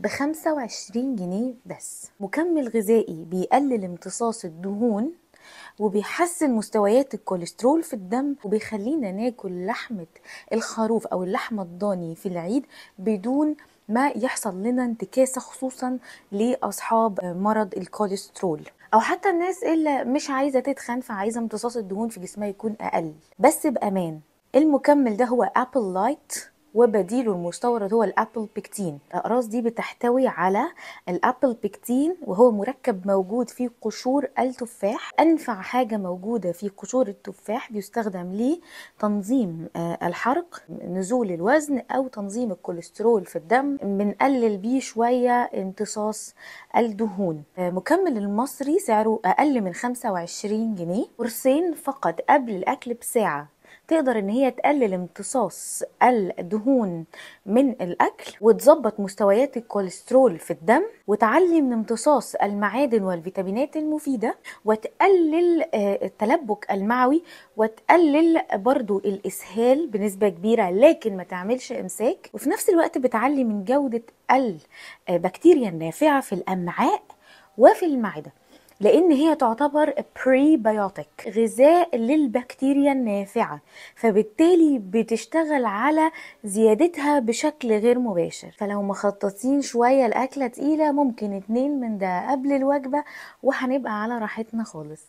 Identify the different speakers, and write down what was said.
Speaker 1: ب25 جنيه بس. مكمل غذائي بيقلل امتصاص الدهون وبيحسن مستويات الكوليسترول في الدم، وبيخلينا ناكل لحمة الخروف أو اللحمة الضاني في العيد بدون ما يحصل لنا انتكاسة، خصوصا لأصحاب مرض الكوليسترول أو حتى الناس اللي مش عايزة تتخن فعايزة امتصاص الدهون في جسمها يكون أقل. بس بأمان، المكمل ده هو أبل لايت، وبديله المستورد هو الابل بيكتين. الاقراص دي بتحتوي على الابل بيكتين، وهو مركب موجود في قشور التفاح. انفع حاجه موجوده في قشور التفاح بيستخدم لتنظيم الحرق، نزول الوزن او تنظيم الكوليسترول في الدم، بنقلل بيه شويه امتصاص الدهون. مكمل المصري سعره اقل من 25 جنيه، قرصين فقط قبل الاكل بساعه تقدر ان هي تقلل امتصاص الدهون من الاكل، وتظبط مستويات الكوليسترول في الدم، وتعلي من امتصاص المعادن والفيتامينات المفيدة، وتقلل التلبك المعوي، وتقلل برضو الاسهال بنسبة كبيرة لكن ما تعملش امساك. وفي نفس الوقت بتعلي من جودة البكتيريا النافعة في الامعاء وفي المعدة، لان هي تعتبر بريبيوتيك، غذاء للبكتيريا النافعة، فبالتالي بتشتغل على زيادتها بشكل غير مباشر. فلو مخططين شوية الأكلة تقيلة، ممكن 2 من ده قبل الوجبة وهنبقى على راحتنا خالص.